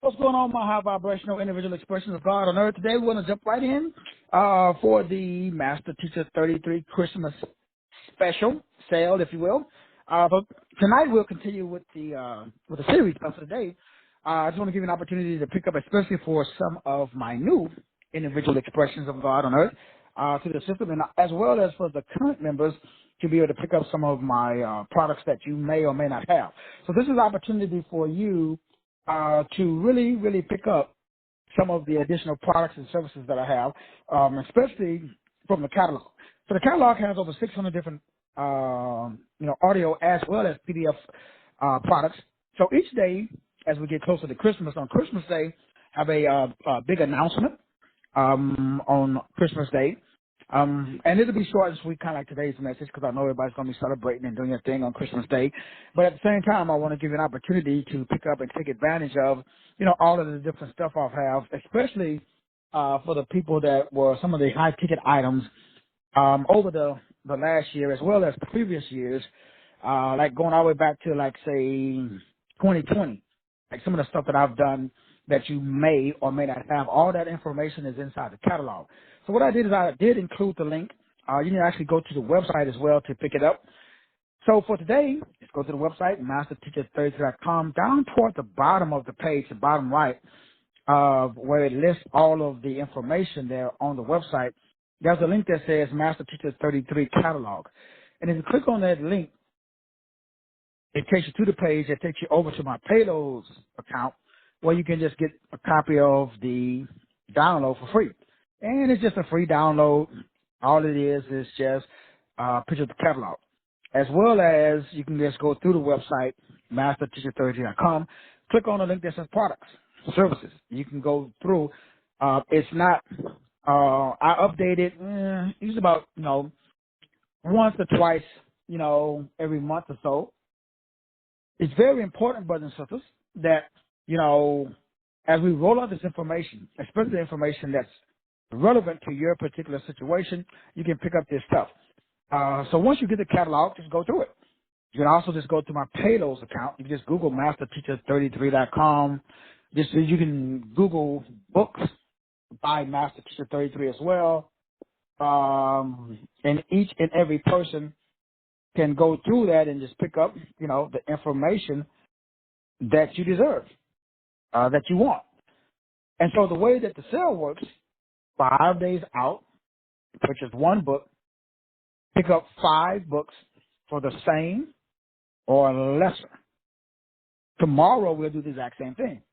What's going on, my high vibrational individual expressions of God on earth? Today we're going to jump right in for the Master Teacher 33 Christmas special sale, if you will. But tonight we'll continue with the series. But for today, I just want to give you an opportunity to pick up, especially for some of my new individual expressions of God on earth to the system, and as well as for the current members to be able to pick up some of my products that you may or may not have. So this is an opportunity for you to really pick up some of the additional products and services that I have, especially from the catalog. So the catalog has over 600 different, audio as well as PDF products. So each day, as we get closer to Christmas, on Christmas Day, have a big announcement on Christmas Day. And it'll be short and sweet, kind of like today's message, because I know everybody's going to be celebrating and doing their thing on Christmas Day. But at the same time, I want to give you an opportunity to pick up and take advantage of, all of the different stuff I have, especially for the people that were some of the high-ticket items over the last year as well as previous years, like going all the way back to, like, say, 2020. Like some of the stuff that I've done that you may or may not have, all that information is inside the catalog. So what I did is I did include the link. You can actually go to the website as well to pick it up. So for today, just go to the website, Masterteacher33.com. Down toward the bottom of the page, the bottom right, where it lists all of the information there on the website, there's a link that says Master Teacher 33 Catalog. And if you click on that link, it takes you to the page that takes you over to my Payloads account, where you can just get a copy of the download for free. And it's just a free download. All it is just a picture of the catalog. As well as you can just go through the website, Masterteacher33.com, click on the link that says products, services. You can go through. It's not, I update it usually about, once or twice, every month or so. It's very important, brothers and sisters, that, as we roll out this information, especially the information that's relevant to your particular situation, you can pick up this stuff. So once you get the catalog, just go through it. You can also just go to my Payloads account. You can just Google Masterteacher33.com. You can Google books by Masterteacher33 as well. And each and every person can go through that and just pick up, the information that you deserve, that you want. And so the way that the sale works, 5 days out, purchase one book, pick up 5 books for the same or lesser. Tomorrow we'll do the exact same thing.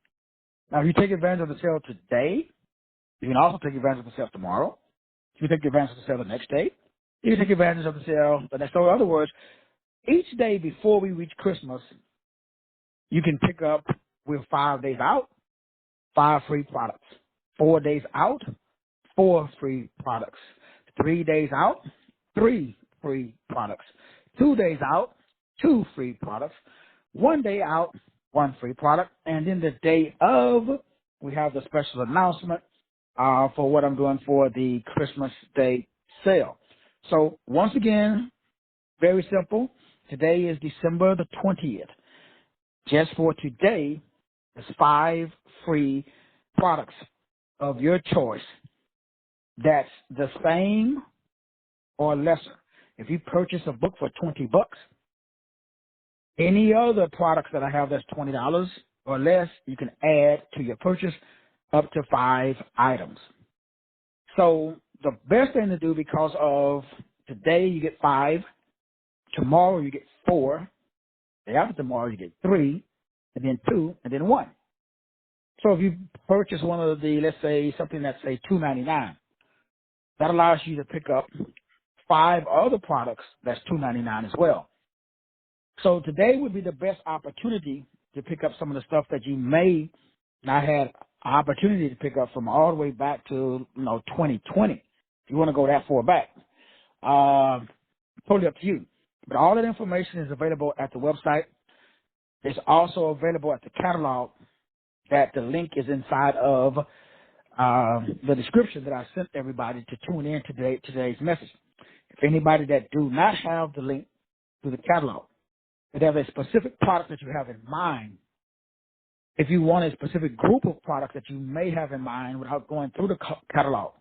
Now, if you take advantage of the sale today, you can also take advantage of the sale tomorrow. You can take advantage of the sale the next day. You can take advantage of the sale the next day. In other words, each day before we reach Christmas, you can pick up, with 5 days out, 5 free products. 4 days out, 4 free products. 3 days out, 3 free products. 2 days out, 2 free products. 1 day out, 1 free product. And then the day of, we have the special announcement for what I'm doing for the Christmas Day sale. So once again, very simple. Today is December the 20th. Just for today, there's 5 free products of your choice that's the same or lesser. If you purchase a book for $20, any other products that I have that's $20 or less, you can add to your purchase up to 5 items. So the best thing to do, because of today you get 5, tomorrow you get 4, the day after tomorrow you get 3, and then 2, and then 1. So if you purchase one of the, let's say, something that's, say, $2.99, that allows you to pick up 5 other products that's $2.99 as well. So today would be the best opportunity to pick up some of the stuff that you may not have an opportunity to pick up from all the way back to 2020. If you want to go that far back, totally up to you. But all that information is available at the website. It's also available at the catalog. That the link is inside of the description that I sent everybody to tune in to today's message. If anybody that do not have the link to the catalog, if they have a specific product that you have in mind If you want a specific group of products that you may have in mind without going through the catalog,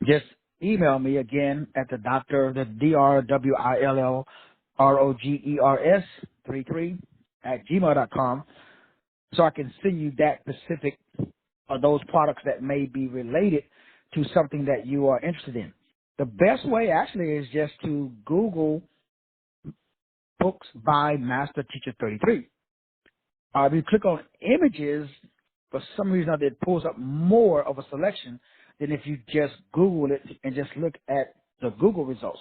just email me again at the DrWillRogers 33 at gmail.com so I can send you that specific or those products that may be related to something that you are interested in. The best way actually is just to Google books by Master Teacher 33. If you click on images, for some reason it pulls up more of a selection than if you just Google it and just look at the Google results.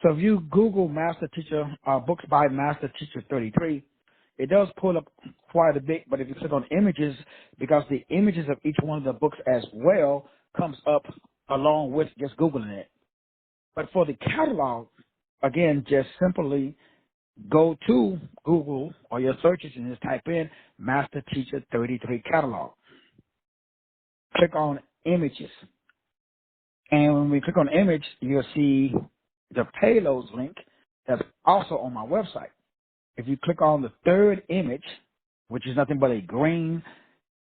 So if you Google Master Teacher, books by Master Teacher 33, it does pull up quite a bit, but if you click on images, because the images of each one of the books as well comes up along with just Googling it. But for the catalog, again, just simply go to Google or your searches and just type in Master Teacher 33 catalog. Click on images. And when we click on image, you'll see the payloads link that's also on my website. If you click on the third image, which is nothing but a green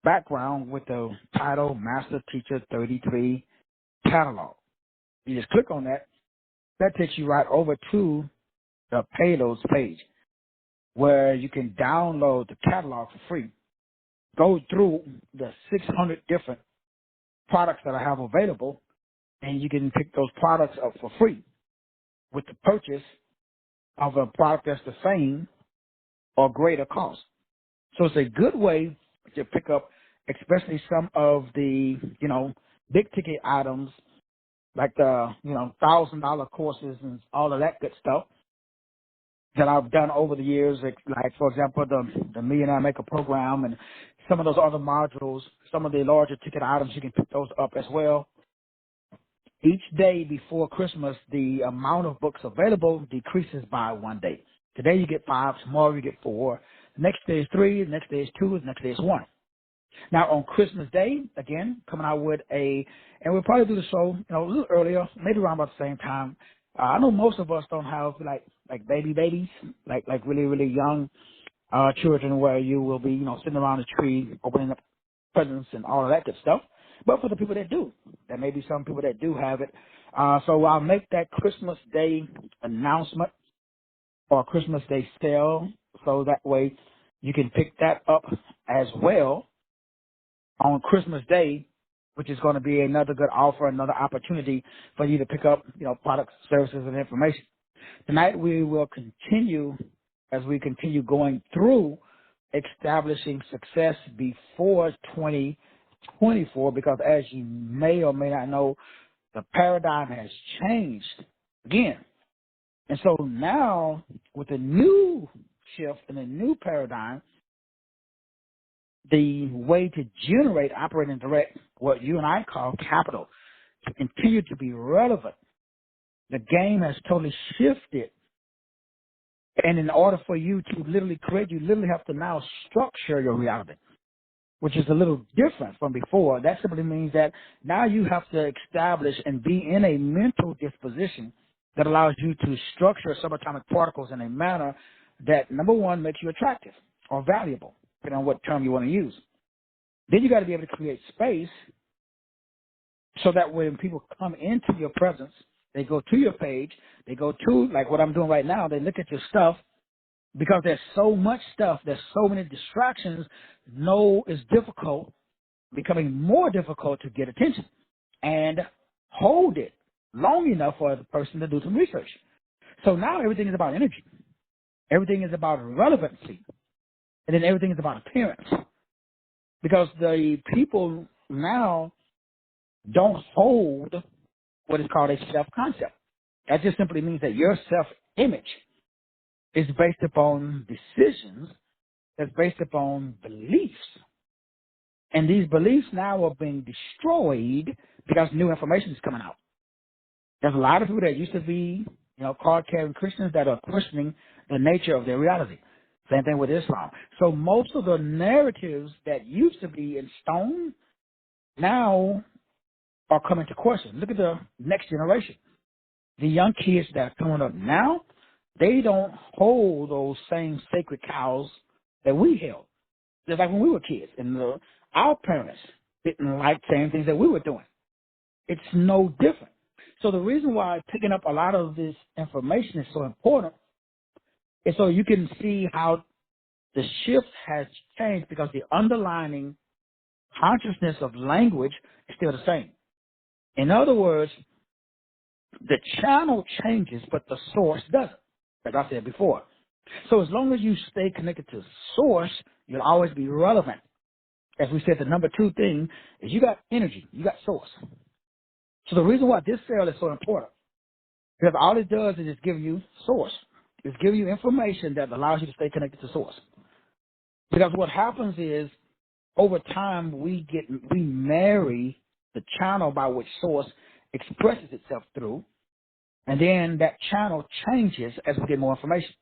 background with the title Master Teacher 33 catalog, you just click on that. That takes you right over to the payloads page where you can download the catalog for free. Go through the 600 different products that I have available, and you can pick those products up for free with the purchase of a product that's the same or greater cost. So it's a good way to pick up, especially some of the, big ticket items like the, $1,000 courses and all of that good stuff that I've done over the years. Like for example, the Millionaire Maker program and some of those other modules, some of the larger ticket items, you can pick those up as well. Each day before Christmas, the amount of books available decreases by 1 day. Today you get 5, tomorrow you get 4, the next day is 3, the next day is 2, the next day is 1. Now on Christmas Day, again, coming out with and we'll probably do the show, a little earlier, maybe around about the same time. I know most of us don't have like babies, like really, really young children where you will be, sitting around the tree, opening up presents and all of that good stuff. But for the people that do, there may be some people that do have it. So I'll make that Christmas Day announcement or Christmas Day sale so that way you can pick that up as well on Christmas Day, which is going to be another good offer, another opportunity for you to pick up, products, services, and information. Tonight we will continue as we continue going through establishing success before 2024, because as you may or may not know, the paradigm has changed again. And so now with a new shift and a new paradigm, the way to generate, operate, and direct what you and I call capital to continue to be relevant, the game has totally shifted. And in order for you to literally create, you literally have to now structure your reality, which is a little different from before. That simply means that now you have to establish and be in a mental disposition that allows you to structure subatomic particles in a manner that, number one, makes you attractive or valuable, depending on what term you want to use. Then you got to be able to create space so that when people come into your presence, they go to your page, they go to, like what I'm doing right now, they look at your stuff, because there's so much stuff, there's so many distractions, it's difficult, becoming more difficult to get attention and hold it long enough for the person to do some research. So now everything is about energy. Everything is about relevancy. And then everything is about appearance. Because the people now don't hold what is called a self-concept. That just simply means that your self-image is based upon decisions, that's based upon beliefs. And these beliefs now are being destroyed because new information is coming out. There's a lot of people that used to be, card-carrying Christians that are questioning the nature of their reality. Same thing with Islam. So most of the narratives that used to be in stone now are coming to question. Look at the next generation. The young kids that are coming up now, they don't hold those same sacred cows that we held. Just like when we were kids, and our parents didn't like saying things that we were doing. It's no different. So the reason why picking up a lot of this information is so important is so you can see how the shift has changed, because the underlying consciousness of language is still the same. In other words, the channel changes, but the source doesn't, as I said before. So as long as you stay connected to source, you'll always be relevant. As we said, the number 2 thing is you got energy, you got source. So the reason why this cell is so important, because all it does is just give you source. It's give you information that allows you to stay connected to source. Because what happens is, over time, we marry the channel by which source expresses itself through, and then that channel changes as we get more information.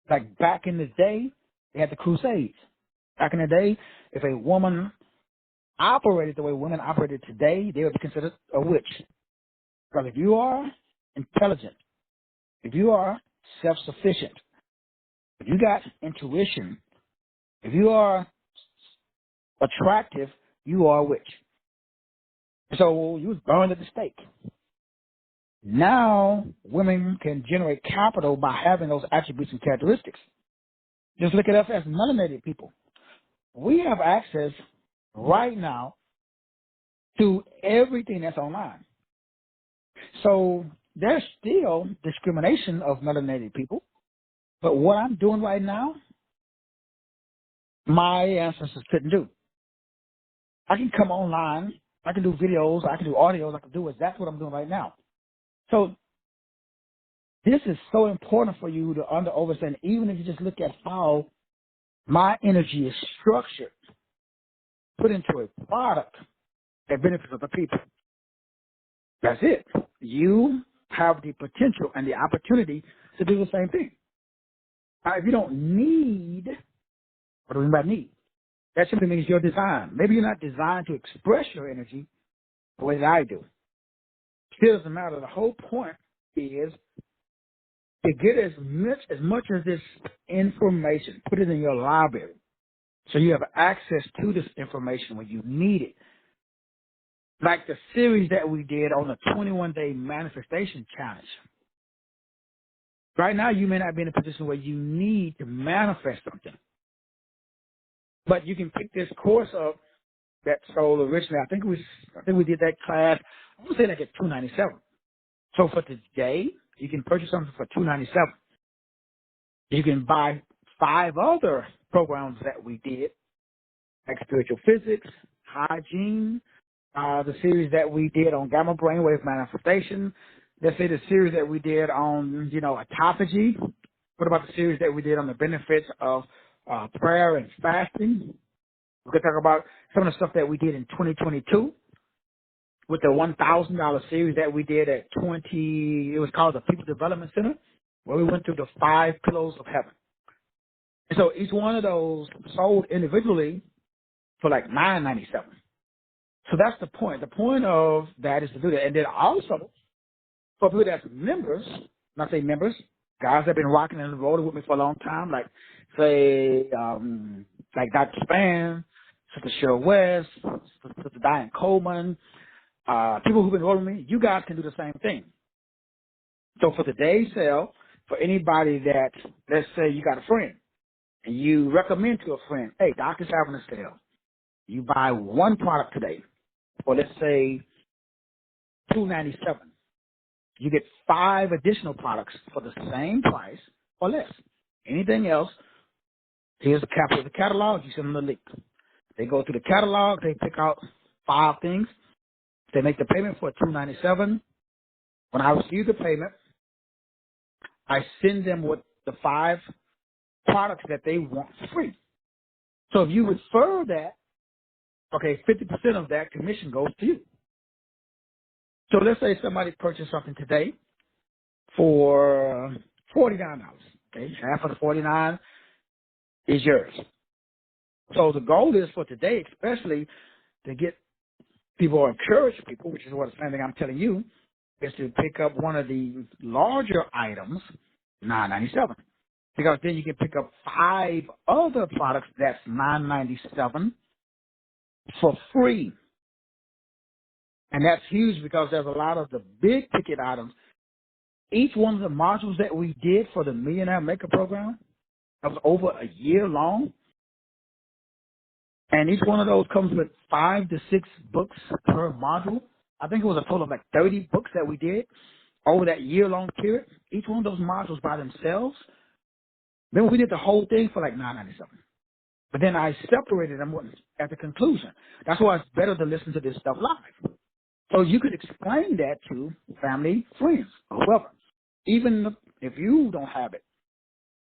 Like back in the day, they had the Crusades. Back in the day, if a woman operated the way women operated today, they would be considered a witch. Because if you are intelligent, if you are self-sufficient, if you got intuition, if you are attractive, you are a witch. So you was burned at the stake. Now, women can generate capital by having those attributes and characteristics. Just look at us as melanated people. We have access right now to everything that's online. So there's still discrimination of melanated people. But what I'm doing right now, my ancestors couldn't do. I can come online, I can do videos, I can do audios, I can do it. That's what I'm doing right now. So this is so important for you to understand, even if you just look at how my energy is structured, put into a product that benefits other people. That's it. You have the potential and the opportunity to do the same thing. Now, if you don't need, what do we mean by need? That simply means you're designed. Maybe you're not designed to express your energy the way that I do. Still doesn't matter. The whole point is to get as much as this information, put it in your library, so you have access to this information when you need it. Like the series that we did on the 21-day manifestation challenge. Right now, you may not be in a position where you need to manifest something, but you can pick this course up that sold originally. I think we did that class. I would say like at $297. So for today, you can purchase something for $297. You can buy 5 other programs that we did, like spiritual physics, hygiene, the series that we did on gamma brainwave manifestation. Let's say the series that we did on, autophagy. What about the series that we did on the benefits of prayer and fasting? We could talk about some of the stuff that we did in 2022 with the $1,000 series that we did at it was called the People Development Center, where we went through the 5 pillars of heaven. And so each one of those sold individually for like $9.97. So that's the point. The point of that is to do that. And then also, for people that's members, not say members, guys that have been rocking and rolling with me for a long time, like, say, like Dr. Span, Sister Cheryl West, Sister Diane Coleman, people who've been rolling with me, you guys can do the same thing. So for today's sale, for anybody that, let's say you got a friend, and you recommend to a friend, hey, Doctor's having a sale. You buy one product today, or let's say $297. You get 5 additional products for the same price or less. Anything else, here's the catalog, you send them the link. They go through the catalog, they pick out 5 things. They make the payment for $297. When I receive the payment, I send them with the 5 products that they want free. So if you refer that, okay, 50% of that commission goes to you. So let's say somebody purchased something today for $49. Okay, half of the $49 is yours. So the goal is for today, especially to get people or encourage people, which is what the same thing I'm telling you, is to pick up one of the larger items, $9.97. because then you can pick up 5 other products that's $9.97 for free. And that's huge because there's a lot of the big ticket items. Each one of the modules that we did for the Millionaire Maker program, that was over a year long. And each one of those comes with 5 to 6 books per module. I think it was a total of like 30 books that we did over that year-long period. Each one of those modules by themselves. Then we did the whole thing for like $9.97. But then I separated them at the conclusion. That's why it's better to listen to this stuff live. So you could explain that to family, friends, or whoever, even if you don't have it.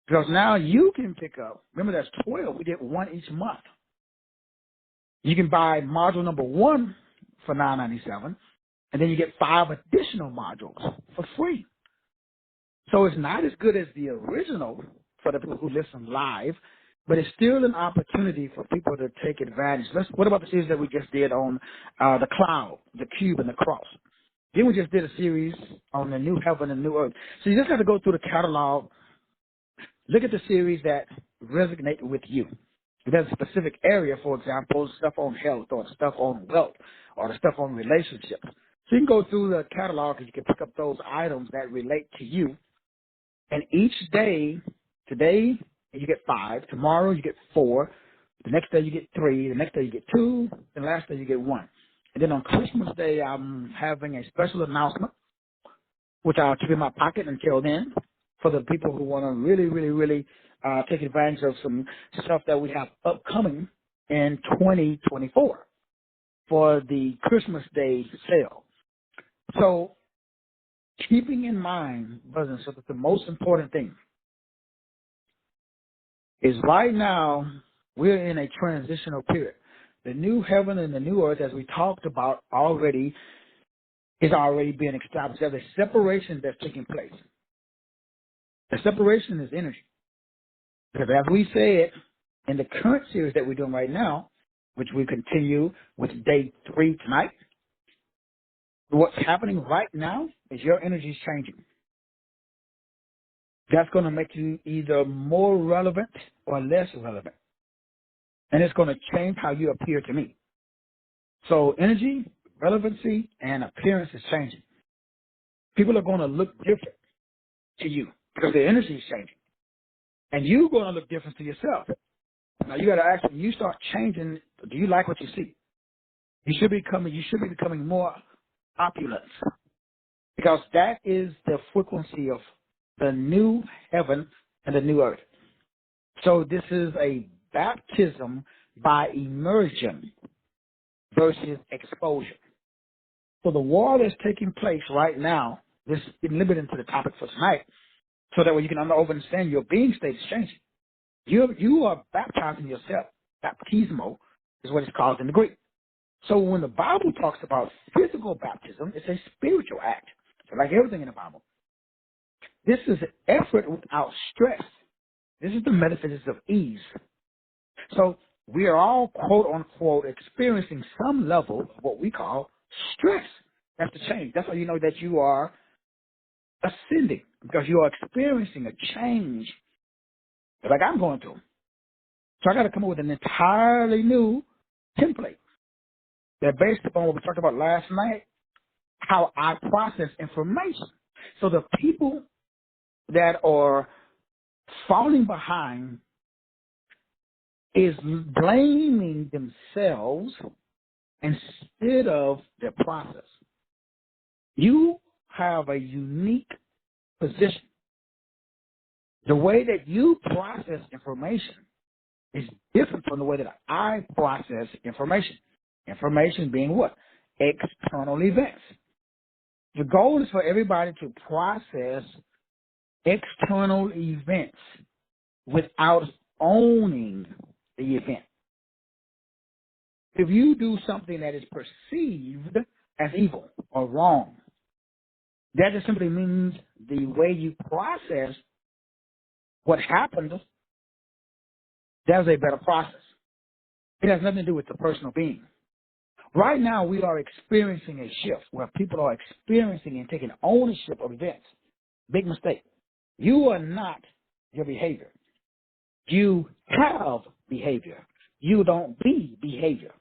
Because now you can pick up, remember there's 12, we did 1 each month. You can buy module number 1 for $9.97, and then you get 5 additional modules for free. So it's not as good as the original for the people who listen live, but it's still an opportunity for people to take advantage. What about the series that we just did on the cloud, the cube, and the cross? Then we just did a series on the new heaven and new earth. So you just have to go through the catalog, look at the series that resonate with you. If there's a specific area, for example, stuff on health or stuff on wealth or the stuff on relationships. So you can go through the catalog and you can pick up those items that relate to you. And each day, today you get 5, tomorrow you get 4, the next day you get 3, the next day you get 2, and the last day you get 1. And then on Christmas Day, I'm having a special announcement, which I'll keep in my pocket until then, for the people who want to really take advantage of some stuff that we have upcoming in 2024 for the Christmas Day sale. So keeping in mind, brothers and sisters, the most important thing is right now we're in a transitional period. The new heaven and the new earth, as we talked about already, is already being established. There's a separation that's taking place. The separation is energy. Because as we said in the current series that we're doing right now, which we continue with day 3 tonight, what's happening right now is your energy is changing. That's going to make you either more relevant or less relevant. And it's going to change how you appear to me. So energy, relevancy, and appearance is changing. People are going to look different to you because their energy is changing. And you're going to look different to yourself. Now you got to ask, when you start changing, do you like what you see? You should be becoming more opulent. Because that is the frequency of the new heaven and the new earth. So this is a baptism by immersion versus exposure. So the war that's taking place right now, this is limited to the topic for tonight, so that way you can understand your being state is changing. You are baptizing yourself. Baptismo is what it's called in the Greek. So when the Bible talks about physical baptism, it's a spiritual act. So like everything in the Bible. This is effort without stress. This is the metaphysics of ease. So we are all, quote unquote, experiencing some level of what we call stress. That's the change. That's how you know that you are ascending, because you are experiencing a change like I'm going through. So I got to come up with an entirely new template that based upon what we talked about last night, how I process information. So the people that are falling behind is blaming themselves instead of their process. You have a unique position. The way that you process information is different from the way that I process information. Information being what? External events. The goal is for everybody to process external events without owning the event. If you do something that is perceived as evil or wrong, that just simply means the way you process what happened, there's a better process. It has nothing to do with the personal being. Right now, we are experiencing a shift where people are experiencing and taking ownership of events. Big mistake. You are not your behavior. You have behavior. You don't be behavior.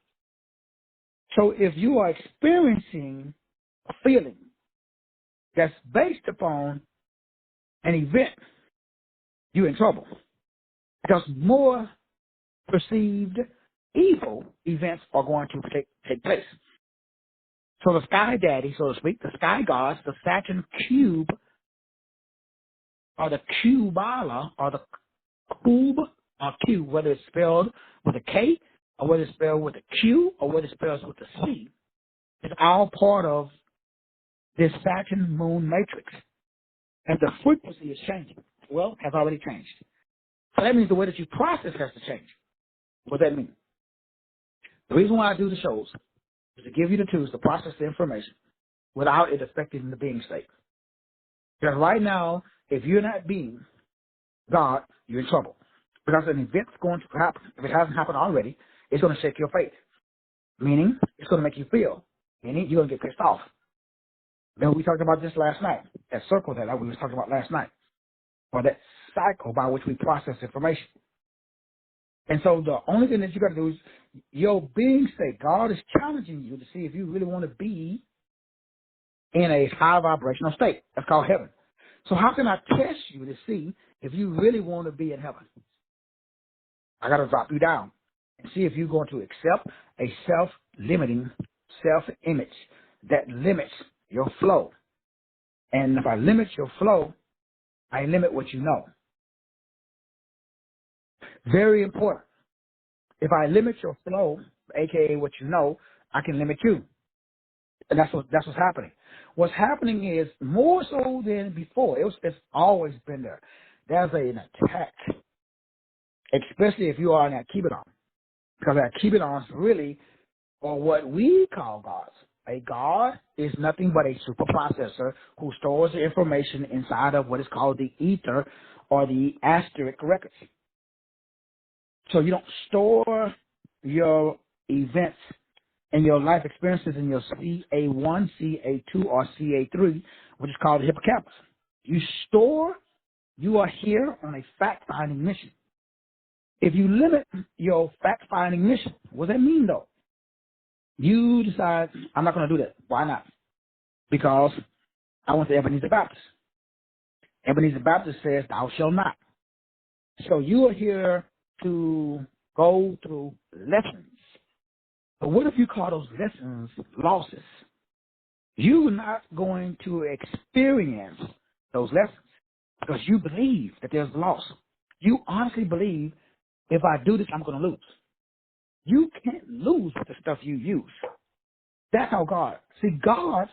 So if you are experiencing a feeling that's based upon an event, you're in trouble. Because more perceived evil events are going to take place. So the sky daddy, so to speak, the sky gods, the Saturn cube, or the cubala, or the cube, or cube, whether it's spelled with a K, or whether it's spelled with a Q, or whether it's spelled with a C, it's all part of this Saturn moon matrix. And the frequency is changing. Well, has already changed. So that means the way that you process has to change. What does that mean? The reason why I do the shows is to give you the tools to process the information without it affecting the being state. Because right now, if you're not being God, you're in trouble. Because an event's going to happen. If it hasn't happened already, it's going to shake your faith. Meaning, it's going to make you feel. Meaning, you're going to get pissed off. Then we talked about this last night. That circle that we were talking about last night. Or that cycle by which we process information. And so the only thing that you got to do is your being state. God is challenging you to see if you really want to be in a high vibrational state. That's called heaven. So how can I test you to see if you really want to be in heaven? I got to drop you down and see if you're going to accept a self-limiting self-image that limits your flow. And if I limit your flow, I limit what you know. Very important. If I limit your flow, aka what you know, I can limit you. And that's what's happening. What's happening is more so than before. It's always been there. There's an attack, especially if you are an Akibidon, because Akibidons really are what we call gods. A god is nothing but a super processor who stores the information inside of what is called the ether or the asterisk records. So you don't store your events and your life experiences in your CA1, CA2, or CA3, which is called the hippocampus. You are here on a fact-finding mission. If you limit your fact-finding mission, what does that mean, though? You decide, I'm not going to do that. Why not? Because I went to Ebenezer Baptist. Ebenezer Baptist says, thou shalt not. So you are here to go through lessons. But what if you call those lessons losses? You're not going to experience those lessons because you believe that there's loss. You honestly believe if I do this, I'm going to lose. You can't lose with the stuff you use. That's how God. See, God's,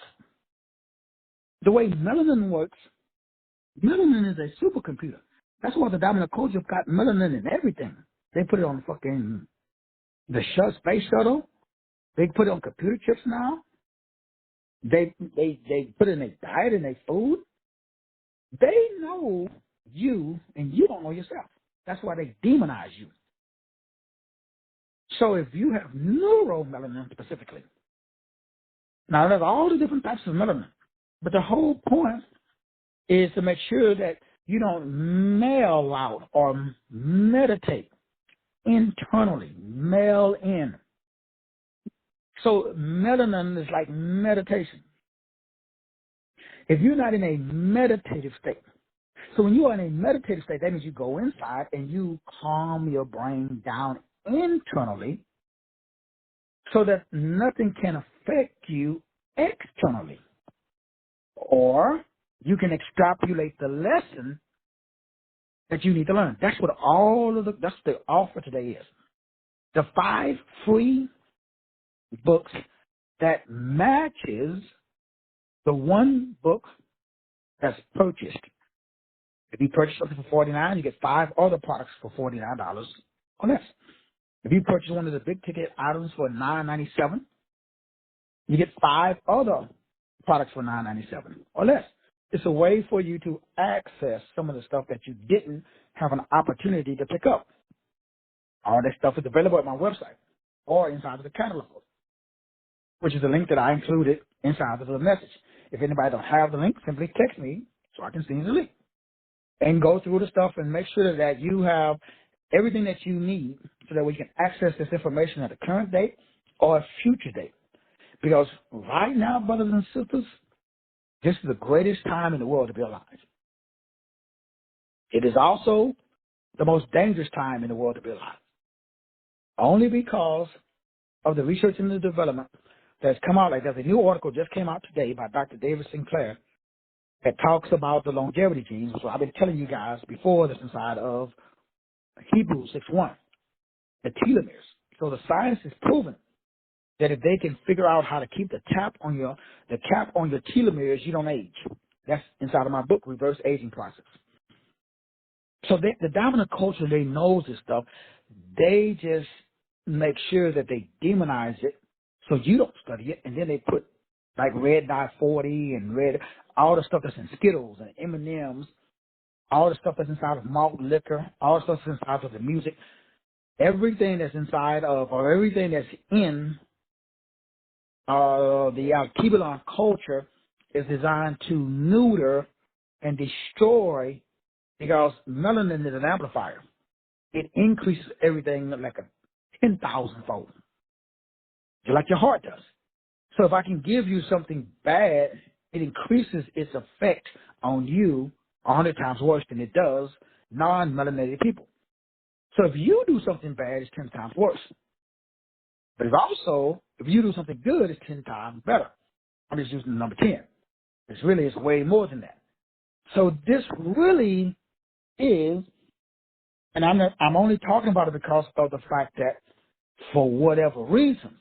the way melanin works, melanin is a supercomputer. That's why the Diamond Culture got melanin in everything. They put it on fucking the space shuttle. They put it on computer chips now. They put it in their diet and their food. They know you, and you don't know yourself. That's why they demonize you. So if you have neuromelanin specifically, now there's all the different types of melanin, but the whole point is to make sure that you don't mail out or meditate internally, mail in. So melanin is like meditation. If you're not in a meditative state, so when you are in a meditative state, that means you go inside and you calm your brain down internally so that nothing can affect you externally. Or you can extrapolate the lesson that you need to learn. That's what that's the offer today is. The 5 free books that matches the one book that's purchased. If you purchase something for $49, you get 5 other products for $49 or less. If you purchase one of the big ticket items for $9.97, you get 5 other products for $9.97 or less. It's a way for you to access some of the stuff that you didn't have an opportunity to pick up. All that stuff is available at my website or inside of the catalog, which is the link that I included inside of the message. If anybody don't have the link, simply text me so I can send you the link. and go through the stuff and make sure that you have everything that you need so that we can access this information at a current date or a future date. Because right now, brothers and sisters, this is the greatest time in the world to be alive. It is also the most dangerous time in the world to be alive. Only because of the research and the development that's come out. Like there's a new article just came out today by Dr. David Sinclair that talks about the longevity genes. So I've been telling you guys before this inside of Hebrews 6:1, the telomeres. So the science is proven that if they can figure out how to keep the cap on your telomeres, you don't age. That's inside of my book, Reverse Aging Process. So the dominant culture, they knows this stuff. They just make sure that they demonize it so you don't study it, and then they put like red dye 40 and all the stuff that's in Skittles and M&Ms, all the stuff that's inside of malt liquor, all the stuff that's inside of the music, everything that's inside of, or everything that's in the Alkebulan culture is designed to neuter and destroy, because melanin is an amplifier. It increases everything like a 10,000-fold, just like your heart does. So if I can give you something bad, it increases its effect on you 100 times worse than it does non-melanated people. So if you do something bad, it's 10 times worse. But it's also, if you do something good, it's 10 times better. I'm just using the number 10. It's way more than that. So this really is, and I'm only talking about it because of the fact that for whatever reasons,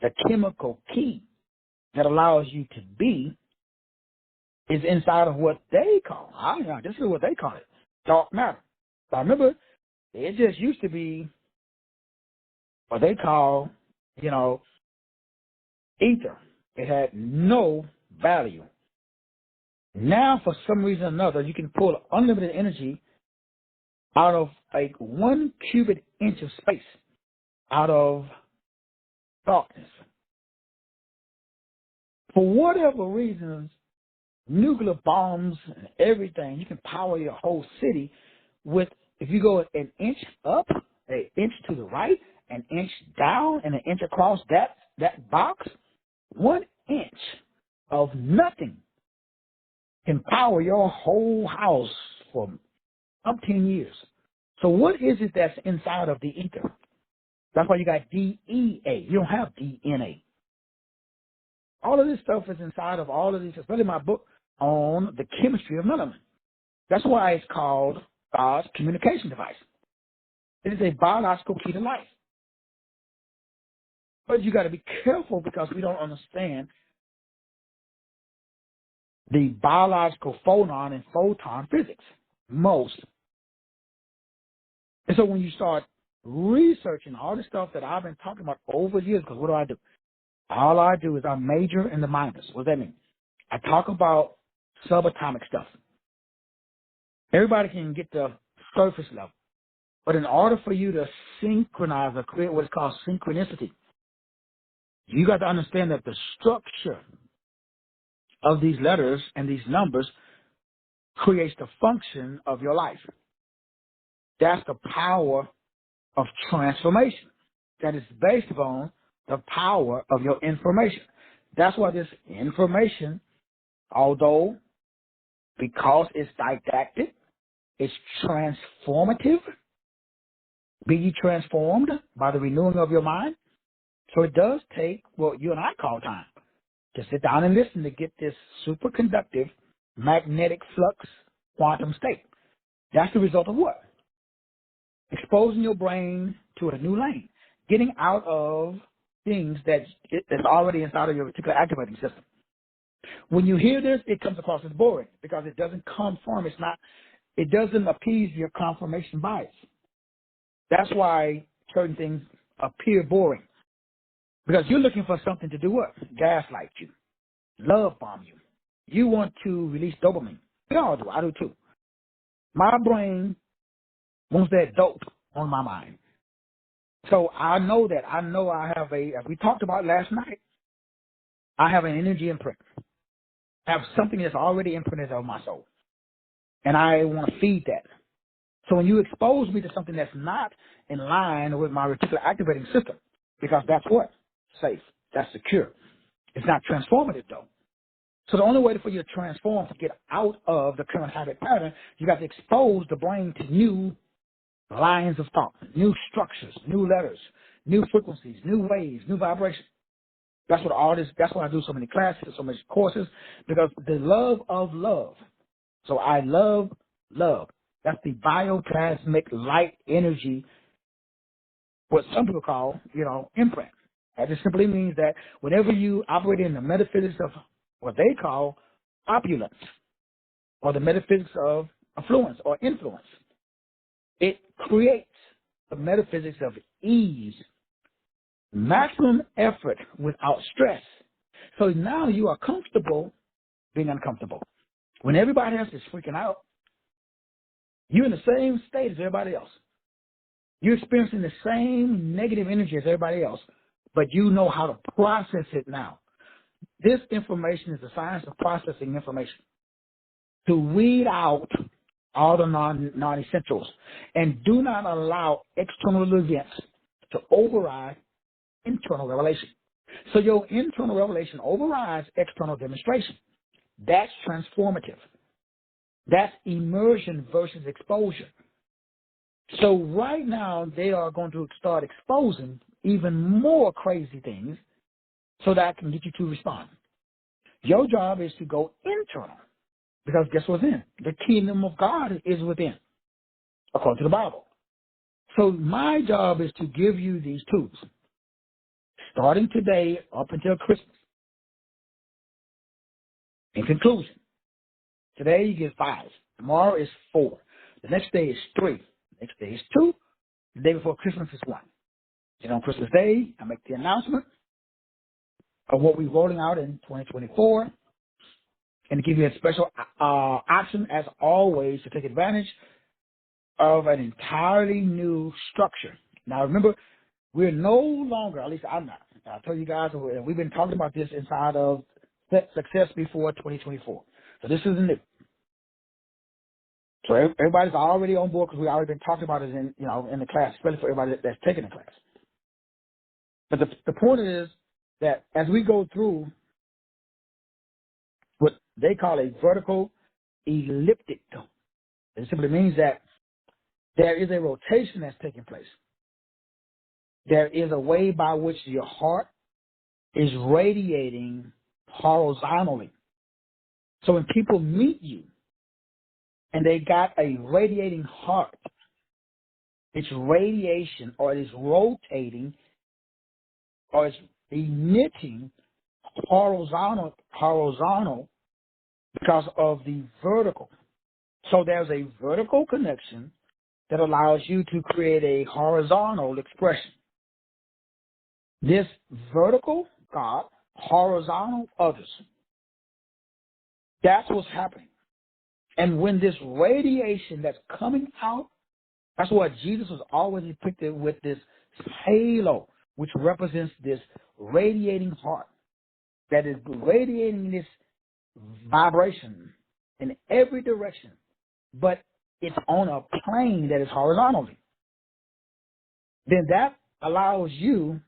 the chemical key that allows you to be is inside of what they call, this is what they call it, dark matter. So I remember it just used to be what they call, ether. It had no value. Now, for some reason or another, you can pull unlimited energy out of like 1 cubic inch of space, out of darkness. For whatever reasons, nuclear bombs and everything, you can power your whole city with, if you go an inch up, an inch to the right, an inch down, and an inch across that box, 1 inch of nothing can power your whole house for up 10 years. So what is it that's inside of the ether? That's why you got DEA. You don't have DNA. All of this stuff is inside of all of these, especially my book on the chemistry of melanin. That's why it's called God's communication device. It is a biological key to life. But you got to be careful because we don't understand the biological photon and photon physics, most. And so when you start researching all the stuff that I've been talking about over years, because what do? All I do is I major in the minors. What does that mean? I talk about subatomic stuff. Everybody can get the surface level. But in order for you to synchronize or create what is called synchronicity, you got to understand that the structure of these letters and these numbers creates the function of your life. That's the power of transformation. That is based upon the power of your information. That's why this information, although because it's didactic, it's transformative, be ye transformed by the renewing of your mind. So it does take what you and I call time to sit down and listen to get this superconductive magnetic flux quantum state. That's the result of what? Exposing your brain to a new lane, getting out of things that's already inside of your particular activating system. When you hear this, it comes across as boring because it doesn't conform. It doesn't appease your confirmation bias. That's why certain things appear boring. Because you're looking for something to do what? Gaslight you, love bomb you. You want to release dopamine. We all do. I do too. My brain wants that dope on my mind. So I know that. I know I have as we talked about last night, I have an energy imprint. I have something that's already imprinted on my soul. and I want to feed that. So when you expose me to something that's not in line with my reticular activating system, because that's what? Safe. That's secure. It's not transformative, though. So the only way for you to transform, to get out of the current habit pattern, you got to expose the brain to new lines of thought, new structures, new letters, new frequencies, new waves, new vibrations. That's what all this, that's why I do so many classes, so many courses, because the love of love. So I love love. That's the bioplasmic light energy, what some people call, imprint. That just simply means that whenever you operate in the metaphysics of what they call opulence, or the metaphysics of affluence or influence, it creates the metaphysics of ease, maximum effort without stress. So now you are comfortable being uncomfortable. When everybody else is freaking out, you're in the same state as everybody else. You're experiencing the same negative energy as everybody else, but you know how to process it now. This information is the science of processing information, to weed out all the non-essentials, and do not allow external events to override internal revelation. So your internal revelation overrides external demonstration. That's transformative. That's immersion versus exposure. So right now they are going to start exposing even more crazy things so that I can get you to respond. Your job is to go internal, because guess what's in? The kingdom of God is within, according to the Bible. So my job is to give you these tools, starting today up until Christmas. In conclusion, today you get 5. Tomorrow is 4. The next day is 3. The next day is 2. The day before Christmas is 1. And on Christmas Day, I make the announcement of what we're rolling out in 2024, and to give you a special option, as always, to take advantage of an entirely new structure. Now, remember, we're no longer, at least I'm not. I tell you guys, we've been talking about this inside of Success Before 2024. So this isn't new. So everybody's already on board, because we've already been talking about it in the class, especially for everybody that's taking the class. But the point is that as we go through what they call a vertical elliptic, it simply means that there is a rotation that's taking place. There is a way by which your heart is radiating horizontally. So when people meet you and they got a radiating heart, it's radiation, or it is rotating, or it's emitting horizontal because of the vertical. So there's a vertical connection that allows you to create a horizontal expression. This vertical God, horizontal others. That's what's happening. And when this radiation that's coming out, that's why Jesus was always depicted with this halo, which represents this radiating heart that is radiating this vibration in every direction, but it's on a plane that is horizontally. Then that allows you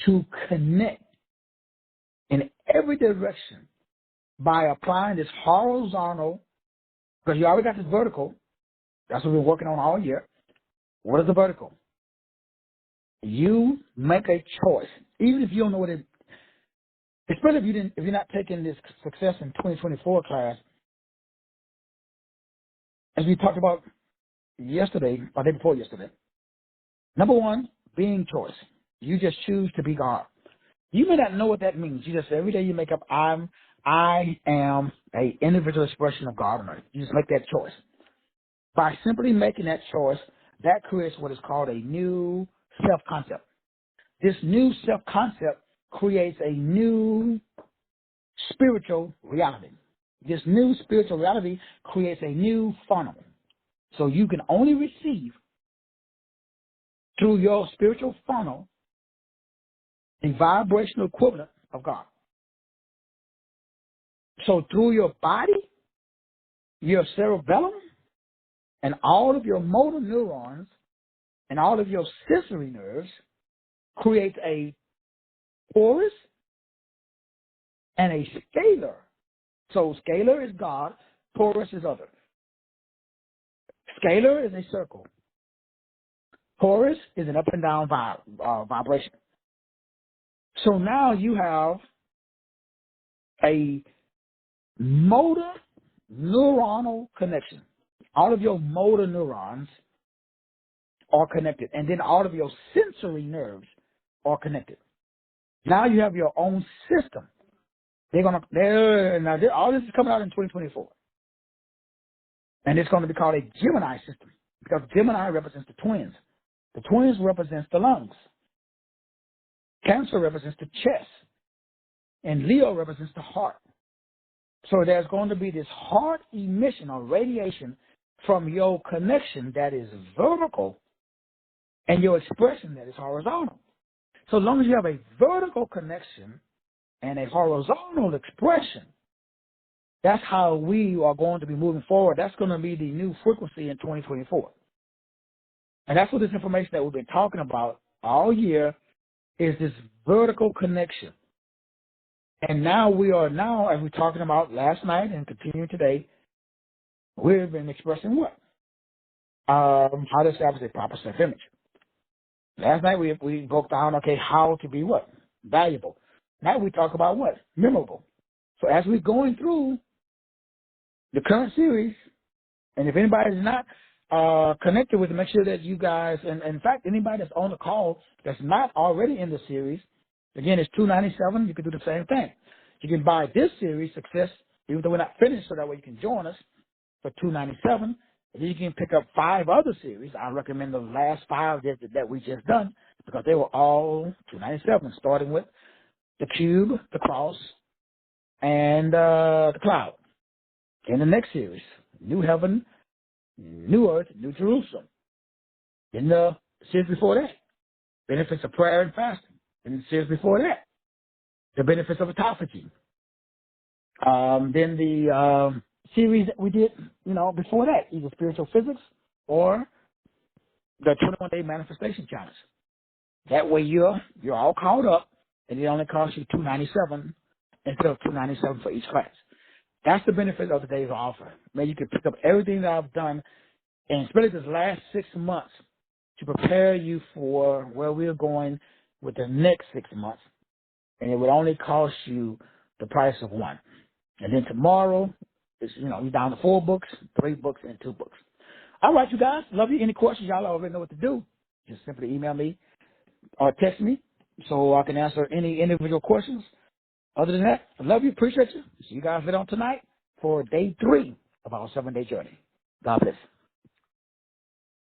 to connect in every direction by applying this horizontal, because you already got this vertical. That's what we're working on all year. What is the vertical? You make a choice, even if you don't know what it. Especially if you're not taking this Success in 2024 class, as we talked about yesterday, or day before yesterday. Number 1, being choice. You just choose to be God. You may not know what that means. You just every day you make up, I am a individual expression of God on earth. You just make that choice. By simply making that choice, that creates what is called a new self-concept. This new self-concept creates a new spiritual reality. This new spiritual reality creates a new funnel. So you can only receive through your spiritual funnel the vibrational equivalent of God. So through your body, your cerebellum and all of your motor neurons and all of your sensory nerves creates a porous and a scalar. So scalar is God, porous is other. Scalar is a circle. Porous is an up and down vibration. So now you have a motor neuronal connection. All of your motor neurons are connected, and then all of your sensory nerves are connected. Now you have your own system. All this is coming out in 2024, and it's going to be called a Gemini system because Gemini represents the twins. The twins represents the lungs. Cancer represents the chest, and Leo represents the heart. So there's going to be this heart emission or radiation from your connection that is vertical and your expression that is horizontal. So as long as you have a vertical connection and a horizontal expression, that's how we are going to be moving forward. That's going to be the new frequency in 2024. And that's what this information that we've been talking about all year is this vertical connection. And now as we're talking about last night and continuing today, we've been expressing what? How to establish a proper self-image. Last night we broke down, how to be what? Valuable. Now we talk about what? Memorable. So as we're going through the current series, and if anybody's not connected with it, make sure that you guys, and in fact, anybody that's on the call that's not already in the series, again, it's $297. You can do the same thing. You can buy this series, Success, even though we're not finished, so that way you can join us for $297. And then you can pick up 5 other series. I recommend the last 5 that we just done because they were all $297, starting with the cube, the cross, and the cloud. In the next series, New Heaven, New Earth, New Jerusalem. In the series before that, benefits of prayer and fasting. In the series before that, the benefits of autophagy. Then the series that we did, before that, either spiritual physics or the 21-day manifestation challenge. That way you're all caught up, and it only costs you $297 instead of $297 for each class. That's the benefit of today's offer. Man, you can pick up everything that I've done and especially this last 6 months to prepare you for where we're going with the next 6 months. And it would only cost you the price of one. And then tomorrow, you're down to 4 books, 3 books, and 2 books. All right, you guys. Love you. Any questions? Y'all already know what to do. Just simply email me or text me so I can answer any individual questions. Other than that, I love you. Appreciate you. See you guys later on tonight for day 3 of our 7-day journey. God bless.